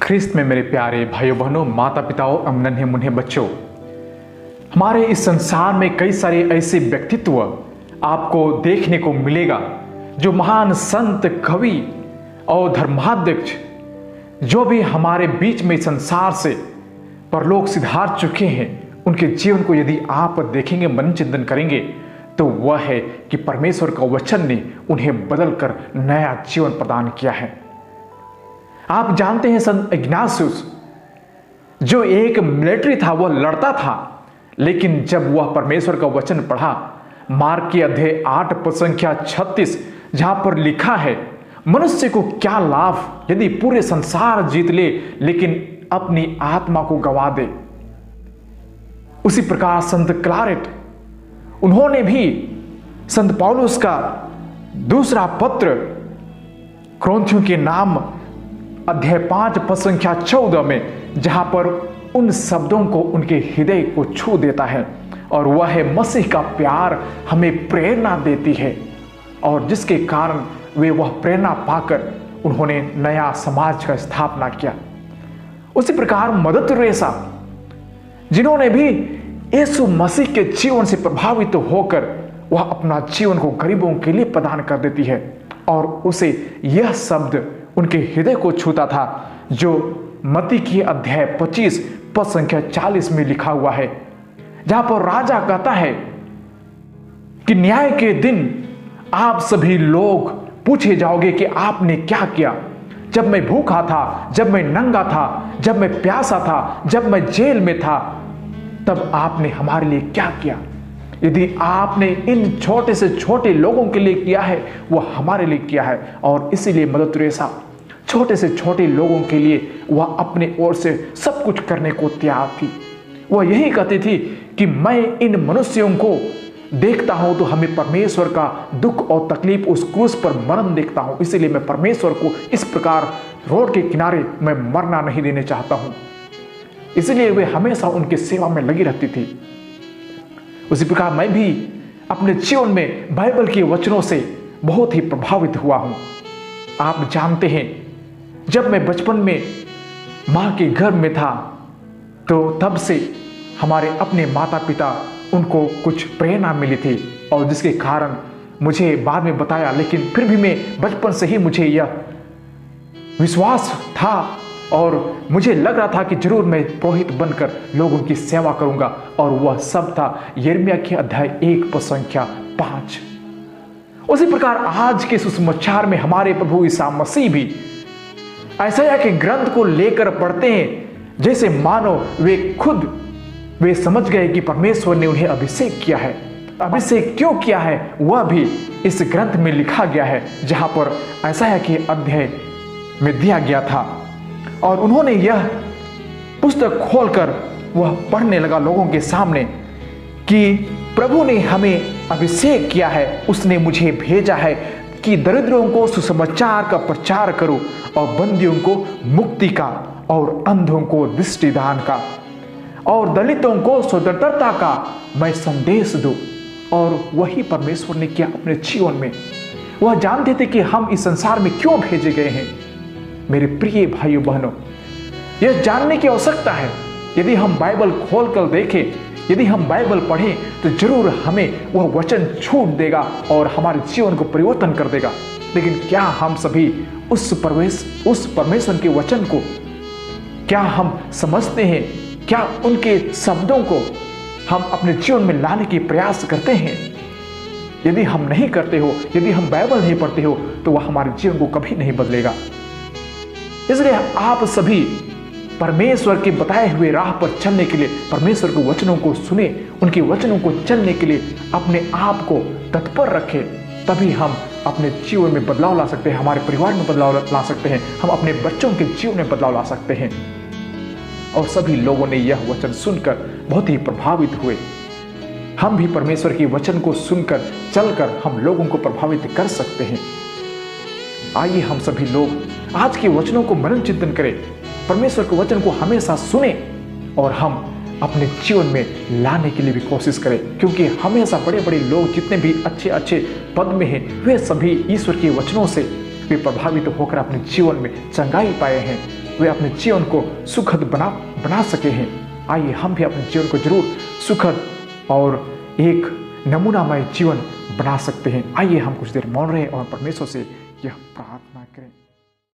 ख्रिस्त में मेरे प्यारे भाइयों बहनों, माता पिताओं एवं नन्हे मुन्ने बच्चों, हमारे इस संसार में कई सारे ऐसे व्यक्तित्व आपको देखने को मिलेगा जो महान संत, कवि और धर्माध्यक्ष जो भी हमारे बीच में संसार से परलोक सिधार चुके हैं, उनके जीवन को यदि आप देखेंगे, मन चिंतन करेंगे, तो वह है कि परमेश्वर का वचन ने उन्हें बदलकर नया जीवन प्रदान किया है। आप जानते हैं संत इग्नासियस जो एक मिलिट्री था, वह लड़ता था, लेकिन जब वह परमेश्वर का वचन पढ़ा, मार्क के अध्याय 8 पद संख्या 36, जहां पर लिखा है, मनुष्य को क्या लाभ यदि पूरे संसार जीत ले लेकिन अपनी आत्मा को गंवा दे। उसी प्रकार संत क्लारेट, उन्होंने भी संत पौलुस का दूसरा पत्र कुरिन्थियों के नाम अध्याय 5 पद संख्या 14 में, जहां पर उन शब्दों को उनके हृदय को छू देता है, और वह है मसीह का प्यार हमें प्रेरणा देती है, और जिसके कारण वे वह प्रेरणा पाकर उन्होंने नया समाज का स्थापना किया। उसी प्रकार मदर तेरेसा, जिन्होंने भी यीशु मसीह के जीवन से प्रभावित होकर वह अपना जीवन को गरीबों के लिए प्रदान कर देती है, और उसे यह शब्द उनके हृदय को छूता था जो मत्ती की अध्याय 25 पद संख्या 40 में लिखा हुआ है, जहां पर राजा कहता है कि न्याय के दिन आप सभी लोग पूछे जाओगे कि आपने क्या किया। जब मैं भूखा था, जब मैं नंगा था, जब मैं प्यासा था, जब मैं जेल में था, तब आपने हमारे लिए क्या किया। यदि आपने इन छोटे से छोटे लोगों के लिए किया है, वह हमारे लिए किया है। और इसीलिए मदर तेरेसा छोटे से छोटे लोगों के लिए वह अपने ओर से सब कुछ करने को तैयार थी। वह यही कहती थी कि मैं इन मनुष्यों को देखता हूं तो हमें परमेश्वर का दुख और तकलीफ उस क्रूस पर मरण देखता हूं, इसीलिए मैं परमेश्वर को इस प्रकार रोड के किनारे मैं मरना नहीं देने चाहता हूं। इसलिए वे हमेशा उनकी सेवा में लगी रहती थी। उसी प्रकार मैं भी अपने जीवन में बाइबल के वचनों से बहुत ही प्रभावित हुआ हूं। आप जानते हैं, जब मैं बचपन में मां के गर्भ में था, तो तब से हमारे अपने माता पिता, उनको कुछ प्रेरणा मिली थी, और जिसके कारण मुझे बाद में बताया, लेकिन फिर भी मैं बचपन से ही मुझे यह विश्वास था और मुझे लग रहा था कि जरूर मैं पुरोहित बनकर लोगों की सेवा करूंगा। और वह सब था यिर्मयाह के अध्याय 1 पद संख्या 5। उसी प्रकार आज के सुसमाचार में हमारे प्रभु ईसा मसीह भी यशायाह के ग्रंथ को लेकर पढ़ते हैं, जैसे मानो वे समझ गए कि परमेश्वर ने उन्हें अभिषेक किया है। अभिषेक क्यों किया है वह भी इस ग्रंथ में लिखा गया है, जहां पर यशायाह के अध्याय में दिया गया था। और उन्होंने यह पुस्तक खोलकर वह पढ़ने लगा लोगों के सामने कि प्रभु ने हमें अभिषेक किया है, उसने मुझे भेजा है कि दरिद्रों को सुसमाचार का प्रचार करूं, और बंदियों को मुक्ति का, और अंधों को दृष्टिदान का, और दलितों को स्वतंत्रता का मैं संदेश दूं। और वही परमेश्वर ने किया अपने जीवन में। वह जानते थे कि हम इस संसार में क्यों भेजे गए हैं। मेरे प्रिय भाइयों बहनों, यह जानने की आवश्यकता है। यदि हम बाइबल खोलकर देखें, यदि हम बाइबल पढ़ें, तो जरूर हमें वह वचन छूट देगा और हमारे जीवन को परिवर्तन कर देगा। लेकिन क्या हम सभी उस परमेश्वर के वचन को क्या हम समझते हैं? क्या उनके शब्दों को हम अपने जीवन में लाने की प्रयास करते हैं? यदि हम नहीं करते हो, यदि हम बाइबल नहीं पढ़ते हो, तो वह हमारे जीवन को कभी नहीं बदलेगा। इसलिए आप सभी परमेश्वर के बताए हुए राह पर चलने के लिए परमेश्वर के वचनों को सुने, उनके वचनों को चलने के लिए अपने आप को तत्पर रखें। तभी हम अपने जीवन में बदलाव ला सकते हैं, हमारे परिवार में बदलाव ला सकते हैं, हम अपने बच्चों के जीवन में बदलाव ला सकते हैं। और सभी लोगों ने यह वचन सुनकर बहुत ही प्रभावित हुए। हम भी परमेश्वर के वचन को सुनकर चलकर हम लोगों को प्रभावित कर सकते हैं। आइए हम सभी लोग आज के वचनों को मनन चिंतन करें, परमेश्वर के वचन को हमेशा सुने, और हम अपने जीवन में लाने के लिए भी कोशिश करें। क्योंकि हमेशा बड़े बड़े लोग जितने भी अच्छे अच्छे पद में हैं, वे सभी ईश्वर के वचनों से वे प्रभावित होकर अपने जीवन में चंगाई पाए हैं। वे अपने जीवन को सुखद बना सके हैं। आइए हम भी अपने जीवन को जरूर सुखद और एक नमूनामय जीवन बना सकते हैं। आइए हम कुछ देर मौन रहे और परमेश्वर से यह प्रार्थना करें।